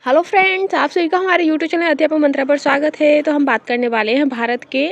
Hello friends, आप सभी का हमारे यूट्यूब चैनल अध्यापक मंत्रा पर स्वागत है। तो हम बात करने वाले हैं भारत के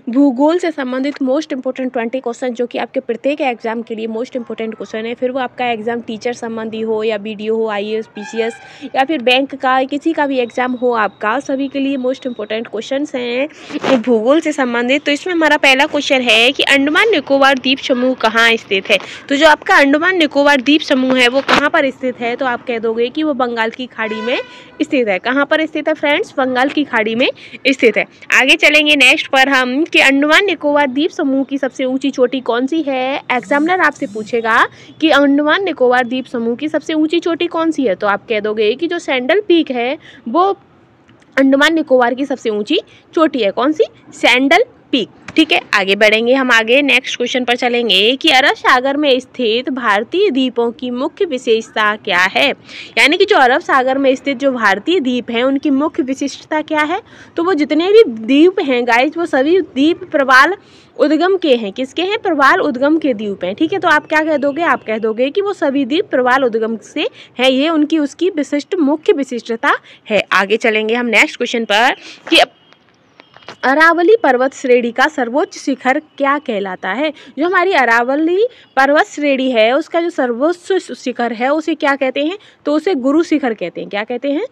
भूगोल से संबंधित मोस्ट इंपोर्टेंट 20 क्वेश्चन, जो कि आपके प्रत्येक एग्जाम के लिए मोस्ट इंपोर्टेंट क्वेश्चन है। फिर वो आपका एग्जाम टीचर संबंधी हो या बीडीओ हो, आईएएस, पीसीएस या फिर बैंक का किसी का भी एग्जाम हो, आपका सभी के लिए मोस्ट इंपोर्टेंट क्वेश्चन हैं भूगोल से संबंधित। तो इसमें हमारा पहला क्वेश्चन है कि अंडमान निकोबार द्वीप समूह कहाँ स्थित है। तो जो आपका अंडमान निकोबार द्वीप समूह है वो कहाँ पर स्थित है, तो आप कह दोगे कि वो बंगाल की खाड़ी में स्थित है। कहाँ पर स्थित है फ्रेंड्स? बंगाल की खाड़ी में स्थित है। आगे चलेंगे नेक्स्ट पर हम कि अंडमान निकोबार द्वीप समूह की सबसे ऊंची चोटी कौन सी है। एग्जामिनर आपसे पूछेगा कि अंडमान निकोबार द्वीप समूह की सबसे ऊंची चोटी कौन सी है, तो आप कह दोगे कि जो सैंडल पीक है वो अंडमान निकोबार की सबसे ऊंची चोटी है। कौन सी? Sandal peak. ठीक है, आगे बढ़ेंगे हम। आगे नेक्स्ट क्वेश्चन पर चलेंगे कि अरब सागर में स्थित भारतीय द्वीपों की मुख्य विशेषता क्या है। यानी कि जो अरब सागर में स्थित जो भारतीय द्वीप हैं उनकी मुख्य विशिष्टता क्या है। तो वो जितने भी द्वीप हैं गाइस, वो सभी द्वीप प्रवाल उद्गम के हैं। किसके हैं? प्रवाल उद्गम के द्वीप हैं। ठीक है, तो आप क्या कह दोगे? आप कह दोगे कि वो सभी द्वीप प्रवाल उद्गम से है, ये उनकी उसकी विशिष्ट मुख्य विशिष्टता है। आगे चलेंगे हम नेक्स्ट क्वेश्चन पर कि अरावली पर्वत श्रेणी का सर्वोच्च शिखर क्या कहलाता है। जो हमारी अरावली पर्वत श्रेणी है उसका जो सर्वोच्च शिखर है उसे क्या कहते हैं, तो उसे गुरु शिखर कहते हैं। क्या कहते हैं?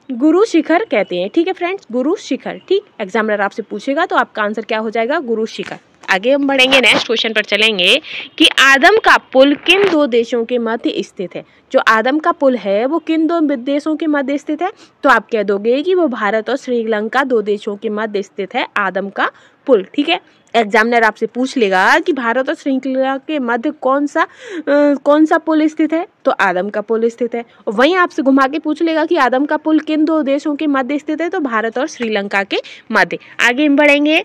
गुरु शिखर कहते हैं। ठीक है फ्रेंड्स, गुरु शिखर। ठीक, एग्जामिनर आपसे पूछेगा तो आपका आंसर क्या हो जाएगा? गुरु शिखर। आगे हम बढ़ेंगे, नेक्स्ट क्वेश्चन पर चलेंगे कि आदम का पुल किन दो देशों के मध्य स्थित है। जो आदम का पुल है वो किन दो देशों के मध्य स्थित है, तो आप कह दोगे कि वो भारत और श्रीलंका दो देशों के मध्य स्थित है आदम का पुल। ठीक है, एग्जामिनर आपसे पूछ लेगा कि भारत और श्रीलंका के मध्य कौन सा पुल स्थित है, तो आदम का पुल स्थित है। वहीं आपसे घुमा के पूछ लेगा कि आदम का पुल किन दो देशों के मध्य स्थित है, तो भारत और श्रीलंका के मध्य। आगे हम बढ़ेंगे,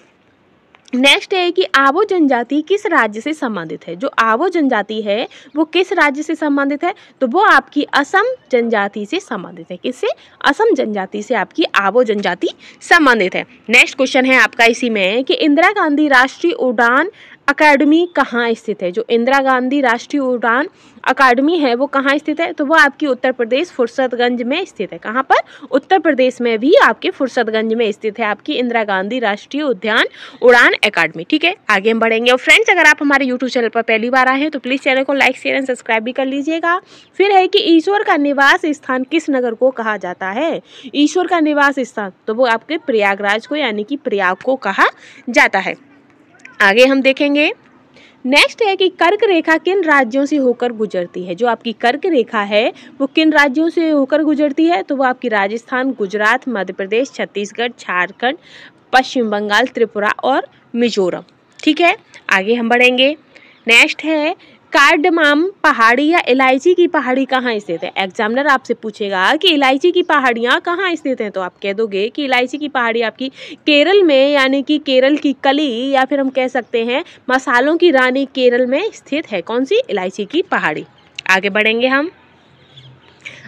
नेक्स्ट है कि आवो जनजाति किस राज्य से संबंधित है। जो आवो जनजाति है वो किस राज्य से संबंधित है, तो वो आपकी असम जनजाति से संबंधित है। किससे? असम जनजाति से आपकी आवो जनजाति संबंधित है। नेक्स्ट क्वेश्चन है आपका इसी में कि इंदिरा गांधी राष्ट्रीय उड़ान अकादमी कहाँ स्थित है। जो इंदिरा गांधी राष्ट्रीय उड़ान अकादमी है वो कहाँ स्थित है, तो वो आपकी उत्तर प्रदेश फुर्सतगंज में स्थित है। कहाँ पर? उत्तर प्रदेश में भी आपके फुर्सतगंज में स्थित है आपकी इंदिरा गांधी राष्ट्रीय उद्यान उड़ान अकादमी। ठीक है, आगे हम बढ़ेंगे। और फ्रेंड्स, अगर आप हमारे यूट्यूब चैनल पर पहली बार आए हैं तो प्लीज़ चैनल को लाइक, शेयर एंड सब्सक्राइब भी कर लीजिएगा। फिर है कि ईश्वर का निवास स्थान किस नगर को कहा जाता है। ईश्वर का निवास स्थान, तो वो आपके प्रयागराज को यानी कि प्रयाग को कहा जाता है। आगे हम देखेंगे, नेक्स्ट है कि कर्क रेखा किन राज्यों से होकर गुजरती है। जो आपकी कर्क रेखा है वो किन राज्यों से होकर गुजरती है, तो वो आपकी राजस्थान, गुजरात, मध्य प्रदेश, छत्तीसगढ़, झारखंड, पश्चिम बंगाल, त्रिपुरा और मिजोरम। ठीक है, आगे हम बढ़ेंगे। नेक्स्ट है कार्डमाम पहाड़ी या इलायची की पहाड़ी कहाँ स्थित है। एग्जामिनर आपसे पूछेगा कि इलायची की पहाड़ियाँ कहाँ स्थित हैं, तो आप कह दोगे कि इलायची की पहाड़ी आपकी केरल में, यानी कि केरल की कली या फिर हम कह सकते हैं मसालों की रानी केरल में स्थित है। कौन सी? इलायची की पहाड़ी। आगे बढ़ेंगे हम।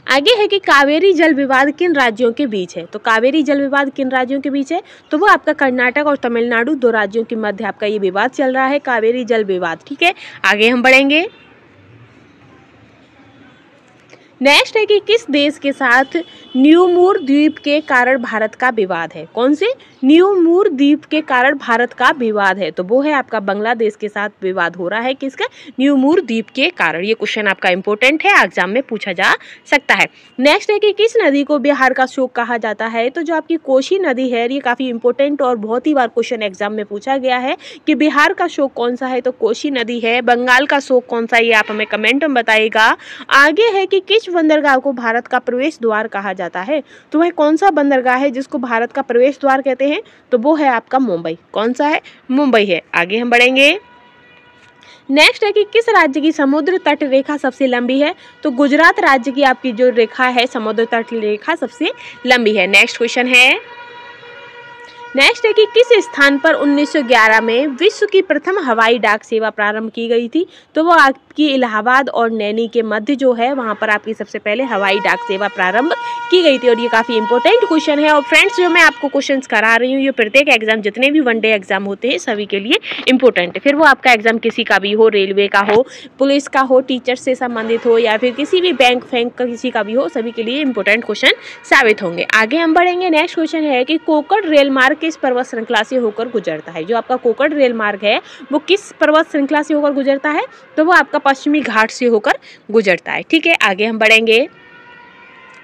आगे है कि कावेरी जल विवाद किन राज्यों के बीच है। तो कावेरी जल विवाद किन राज्यों के बीच है, तो वो आपका कर्नाटक और तमिलनाडु दो राज्यों के मध्य आपका ये विवाद चल रहा है, कावेरी जल विवाद। ठीक है, आगे हम बढ़ेंगे। नेक्स्ट है कि किस देश के साथ न्यूमूर द्वीप के कारण भारत का विवाद है। कौन से? न्यूमूर द्वीप के कारण भारत का विवाद है, तो वो है आपका बांग्लादेश के साथ विवाद हो रहा है। किसका? न्यूमूर द्वीप के कारण। ये क्वेश्चन आपका इंपॉर्टेंट है, एग्जाम में पूछा जा सकता है। नेक्स्ट है कि किस नदी को बिहार का शोक कहा जाता है। तो जो आपकी कोसी नदी है ये काफ़ी इंपॉर्टेंट और बहुत ही बार क्वेश्चन एग्जाम में पूछा गया है कि बिहार का शोक कौन सा है, तो कोसी नदी है। बंगाल का शोक कौन सा है, ये आप हमें कमेंट में बताइएगा। आगे है कि किस बंदरगाह को भारत का प्रवेश द्वार कहा जाता है। तो वह कौन सा बंदरगाह है जिसको भारत का प्रवेश द्वार कहते हैं, तो वो है आपका मुंबई। कौन सा है? मुंबई है। आगे हम बढ़ेंगे। नेक्स्ट है कि किस राज्य की समुद्र तट रेखा सबसे लंबी है। तो गुजरात राज्य की आपकी जो रेखा है समुद्र तट रेखा सबसे लंबी है। नेक्स्ट क्वेश्चन है, नेक्स्ट है कि किस स्थान पर 1911 में विश्व की प्रथम हवाई डाक सेवा प्रारंभ की गई थी। तो वो आपकी इलाहाबाद और नैनी के मध्य जो है वहाँ पर आपकी सबसे पहले हवाई डाक सेवा प्रारंभ की गई थी। और ये काफ़ी इंपॉर्टेंट क्वेश्चन है। और फ्रेंड्स जो मैं आपको क्वेश्चंस करा रही हूँ ये प्रत्येक एग्जाम जितने भी वनडे एग्जाम होते हैं सभी के लिए इंपॉर्टेंट है। फिर वो आपका एग्जाम किसी का भी हो, रेलवे का हो, पुलिस का हो, टीचर्स से संबंधित हो या फिर किसी भी बैंक फैंक का किसी का भी हो, सभी के लिए इंपॉर्टेंट क्वेश्चन साबित होंगे। आगे हम बढ़ेंगे। नेक्स्ट क्वेश्चन है कि कोकण रेल मार्ग किस पर्वत श्रृंखला से होकर गुजरता है। जो आपका कोकण रेल मार्ग है वो किस पर्वत श्रृंखला से होकर गुजरता है, तो वो आपका पश्चिमी घाट से होकर गुजरता है। ठीक है, आगे हम बढ़ेंगे।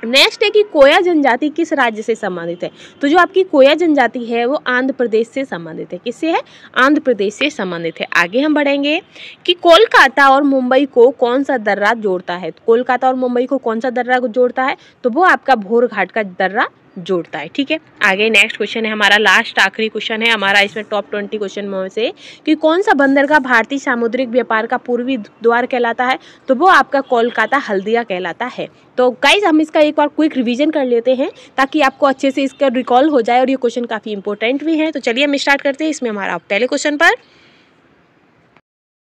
नेक्स्ट है कि कोया जनजाति किस राज्य से संबंधित है। तो जो आपकी कोया जनजाति है वो आंध्र प्रदेश से संबंधित है। किससे है? आंध्र प्रदेश से संबंधित है। आगे हम बढ़ेंगे कि कोलकाता और मुंबई को कौन सा दर्रा जोड़ता है। कोलकाता और मुंबई को कौन सा दर्रा जोड़ता है, तो वो आपका भोर घाट का दर्रा जोड़ता है। ठीक है, आगे नेक्स्ट क्वेश्चन है हमारा, लास्ट आखिरी क्वेश्चन है हमारा इसमें टॉप 20 क्वेश्चन में से कि कौन सा बंदरगाह भारतीय सामुद्रिक व्यापार का पूर्वी द्वार कहलाता है, तो वो आपका कोलकाता हल्दिया कहलाता है। तो गाइज हम इसका एक बार क्विक रिवीजन कर लेते हैं ताकि आपको अच्छे से इसका रिकॉल हो जाए और ये क्वेश्चन काफ़ी इंपॉर्टेंट भी है। तो चलिए हम स्टार्ट करते हैं। इसमें हमारा पहले क्वेश्चन पर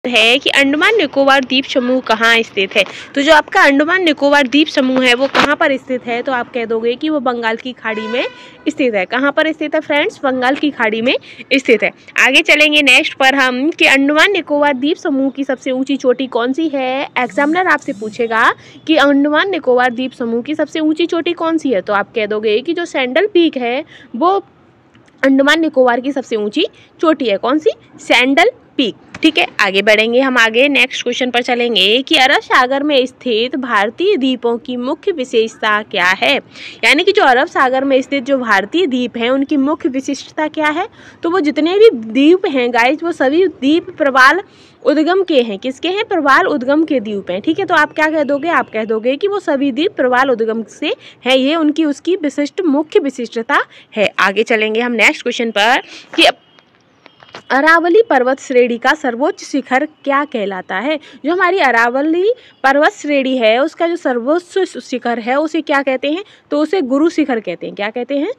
है कि अंडमान निकोबार द्वीप समूह कहाँ स्थित है। तो जो आपका अंडमान निकोबार द्वीप समूह है वो कहाँ पर स्थित है, तो आप कह दोगे कि वो बंगाल की खाड़ी में स्थित है। कहाँ पर स्थित है फ्रेंड्स? बंगाल की खाड़ी में स्थित है। आगे चलेंगे नेक्स्ट पर हम कि अंडमान निकोबार द्वीप समूह की सबसे ऊंची चोटी कौन सी है। एग्जामिनर आपसे पूछेगा कि अंडमान निकोबार द्वीप समूह की सबसे ऊंची चोटी कौन सी है, तो आप कह दोगे कि जो सैंडल पीक है वो अंडमान निकोबार की सबसे ऊंची चोटी है। कौन सी? Sandal peak. ठीक है, आगे बढ़ेंगे हम। आगे नेक्स्ट क्वेश्चन पर चलेंगे कि अरब सागर में स्थित भारतीय द्वीपों की मुख्य विशेषता क्या है। यानी कि जो अरब सागर में स्थित जो भारतीय द्वीप हैं उनकी मुख्य विशिष्टता क्या है, तो वो जितने भी द्वीप हैं गाइज वो सभी द्वीप प्रवाल उद्गम के हैं। किसके हैं? प्रवाल उद्गम के द्वीप हैं। ठीक है, तो आप क्या कह दोगे? आप कह दोगे कि वो सभी द्वीप प्रवाल उद्गम से है, ये उनकी उसकी विशिष्ट मुख्य विशिष्टता है। आगे चलेंगे हम नेक्स्ट क्वेश्चन पर कि अरावली पर्वत श्रेणी का सर्वोच्च शिखर क्या कहलाता है। जो हमारी अरावली पर्वत श्रेणी है उसका जो सर्वोच्च शिखर है उसे क्या कहते हैं, तो उसे गुरु शिखर कहते हैं। क्या कहते हैं?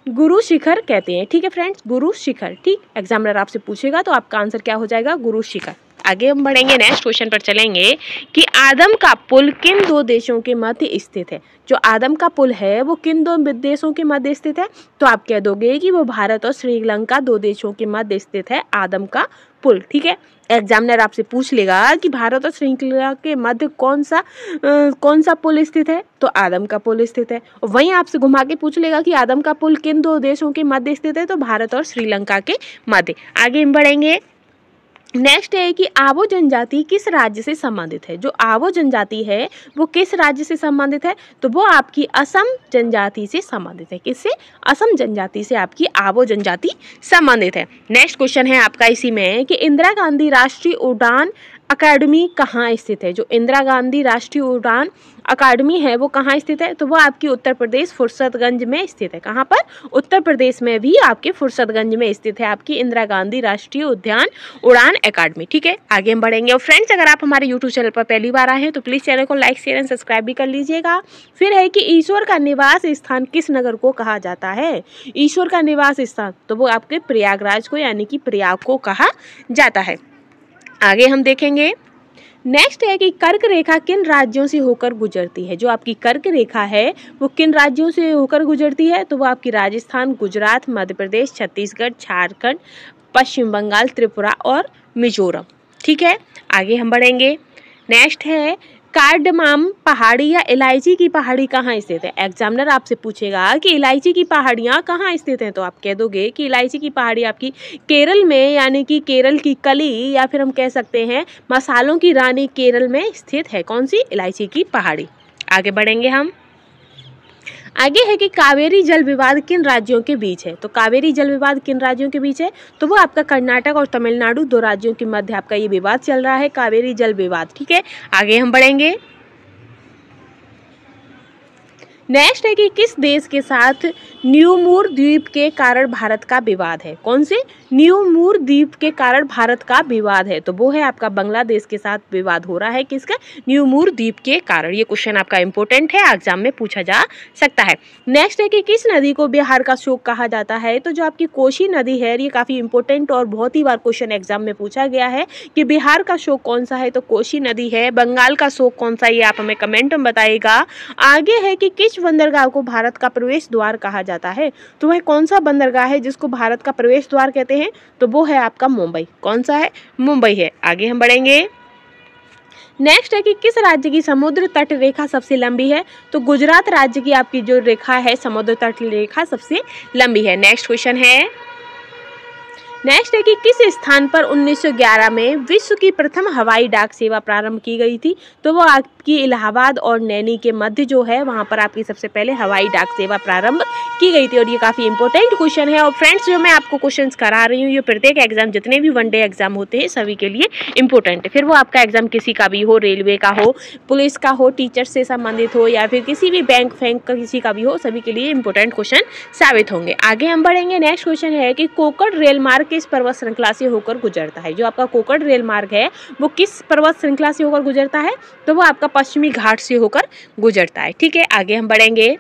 गुरु शिखर कहते हैं। ठीक है फ्रेंड्स, गुरु शिखर। ठीक, एग्जामिनर आपसे पूछेगा तो आपका आंसर क्या हो जाएगा? गुरु शिखर। आगे हम बढ़ेंगे, नेक्स्ट क्वेश्चन पर चलेंगे कि आदम का पुल किन दो देशों के मध्य स्थित है। जो आदम का पुल है वो किन दो देशों के मध्य स्थित है, तो आप कह दोगे कि वो भारत और श्रीलंका दो देशों के मध्य स्थित है आदम का पुल। ठीक है, एग्जामिनर आपसे पूछ लेगा कि भारत और श्रीलंका के मध्य कौन सा पुल स्थित है, तो आदम का पुल स्थित है। और वहीं आपसे घुमा के पूछ लेगा कि आदम का पुल किन दो देशों के मध्य स्थित है, तो भारत और श्रीलंका के मध्य। आगे हम बढ़ेंगे। नेक्स्ट है कि आबो जनजाति किस राज्य से संबंधित है। जो आबो जनजाति है वो किस राज्य से संबंधित है, तो वो आपकी असम जनजाति से संबंधित है। किससे? असम जनजाति से आपकी आबो जनजाति संबंधित है। नेक्स्ट क्वेश्चन है आपका इसी में कि इंदिरा गांधी राष्ट्रीय उड़ान अकादमी कहाँ स्थित है। जो इंदिरा गांधी राष्ट्रीय उड़ान अकादमी है वो कहाँ स्थित है, तो वो आपकी उत्तर प्रदेश फुर्सतगंज में स्थित है। कहाँ पर? उत्तर प्रदेश में भी आपके फुर्सतगंज में स्थित है आपकी इंदिरा गांधी राष्ट्रीय उद्यान उड़ान अकादमी। ठीक है, आगे हम बढ़ेंगे। और फ्रेंड्स अगर आप हमारे यूट्यूब चैनल पर पहली बार आए हैं तो प्लीज़ चैनल को लाइक शेयर एंड सब्सक्राइब भी कर लीजिएगा। फिर है कि ईश्वर का निवास स्थान किस नगर को कहा जाता है। ईश्वर का निवास स्थान, तो वो आपके प्रयागराज को यानी कि प्रयाग को कहा जाता है। आगे हम देखेंगे। नेक्स्ट है कि कर्क रेखा किन राज्यों से होकर गुजरती है। जो आपकी कर्क रेखा है वो किन राज्यों से होकर गुजरती है, तो वो आपकी राजस्थान, गुजरात, मध्य प्रदेश, छत्तीसगढ़, झारखंड, पश्चिम बंगाल, त्रिपुरा और मिजोरम। ठीक है, आगे हम बढ़ेंगे। नेक्स्ट है कार्डमाम पहाड़ी या इलायची की पहाड़ी कहाँ स्थित है। एग्जामिनर आपसे पूछेगा कि इलायची की पहाड़ियाँ कहाँ स्थित हैं, तो आप कह दोगे कि इलायची की पहाड़ी आपकी केरल में यानी कि केरल की कली या फिर हम कह सकते हैं मसालों की रानी केरल में स्थित है। कौन सी? इलायची की पहाड़ी। आगे बढ़ेंगे हम। आगे है कि कावेरी जल विवाद किन राज्यों के बीच है। तो कावेरी जल विवाद किन राज्यों के बीच है, तो वो आपका कर्नाटक और तमिलनाडु दो राज्यों के मध्य आपका ये विवाद चल रहा है, कावेरी जल विवाद। ठीक है, आगे हम बढ़ेंगे। नेक्स्ट है कि किस देश के साथ न्यूमूर द्वीप के कारण भारत का विवाद है। कौन से? न्यूमूर द्वीप के कारण भारत का विवाद है? तो वो है आपका बांग्लादेश के साथ विवाद हो रहा है, किसका? न्यूमूर द्वीप के कारण। ये क्वेश्चन आपका इंपॉर्टेंट है, एग्जाम में पूछा जा सकता है। नेक्स्ट है कि किस नदी को बिहार का शोक कहा जाता है? तो जो आपकी कोसी नदी है, ये काफी इंपॉर्टेंट और बहुत ही बार क्वेश्चन एग्जाम में पूछा गया है कि बिहार का शोक कौन सा है? तो कोसी नदी है। बंगाल का शोक कौन सा है? ये आप हमें कमेंट में बताइएगा। आगे है कि किस बंदरगाह को भारत का प्रवेश द्वार कहा जाता है? तो वह कौन सा बंदरगाह है जिसको भारत का प्रवेश द्वार कहते हैं? तो वो है आपका मुंबई। कौन सा है? मुंबई है। आगे हम बढ़ेंगे। नेक्स्ट है कि किस राज्य की समुद्र तट रेखा सबसे लंबी है? तो गुजरात राज्य की आपकी जो रेखा है, समुद्र तट रेखा सबसे लंबी है। नेक्स्ट क्वेश्चन है, नेक्स्ट है कि किस स्थान पर 1911 में विश्व की प्रथम हवाई डाक सेवा प्रारंभ की गई थी? तो वो आपकी इलाहाबाद और नैनी के मध्य जो है, वहां पर आपकी सबसे पहले हवाई डाक सेवा प्रारंभ की गई थी। और ये काफी इंपॉर्टेंट क्वेश्चन है। और फ्रेंड्स, जो मैं आपको क्वेश्चंस करा रही हूँ, ये प्रत्येक एग्जाम, जितने भी वनडे एग्जाम होते हैं, सभी के लिए इंपॉर्टेंट है। फिर वो आपका एग्जाम किसी का भी हो, रेलवे का हो, पुलिस का हो, टीचर से संबंधित हो, या फिर किसी भी बैंक फैंक का किसी का भी हो, सभी के लिए इंपॉर्टेंट क्वेश्चन साबित होंगे। आगे हम बढ़ेंगे। नेक्स्ट क्वेश्चन है कि कोकण रेल मार्ग किस पर्वत श्रृंखला से होकर गुजरता है? जो आपका कोकण रेल मार्ग है, वो किस पर्वत श्रृंखला से होकर गुजरता है? तो वो आपका पश्चिमी घाट से होकर गुजरता है। ठीक है, आगे हम बढ़ेंगे।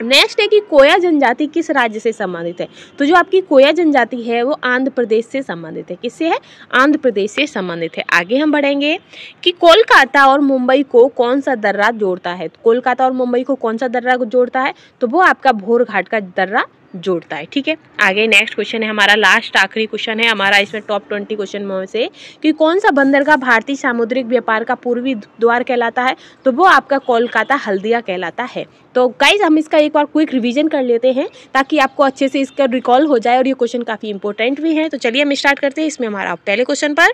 नेक्स्ट है कि कोया जनजाति किस राज्य से संबंधित है? तो जो आपकी कोया जनजाति है, वो आंध्र प्रदेश से संबंधित है। किससे है? आंध्र प्रदेश से संबंधित है। आगे हम बढ़ेंगे कि कोलकाता और मुंबई को कौन सा दर्रा जोड़ता है? कोलकाता और मुंबई को कौन सा दर्रा जोड़ता है? तो वो आपका भोर घाट का दर्रा जोड़ता है। ठीक है, आगे नेक्स्ट क्वेश्चन है हमारा, लास्ट आखिरी क्वेश्चन है हमारा इसमें टॉप 20 क्वेश्चन में से, कि कौन सा बंदरगाह भारतीय सामुद्रिक व्यापार का पूर्वी द्वार कहलाता है? तो वो आपका कोलकाता हल्दिया कहलाता है। तो गाइज, हम इसका एक बार क्विक रिवीजन कर लेते हैं ताकि आपको अच्छे से इसका रिकॉल हो जाए, और ये क्वेश्चन काफी इंपॉर्टेंट भी है। तो चलिए हम स्टार्ट करते हैं। इसमें हमारा पहले क्वेश्चन पर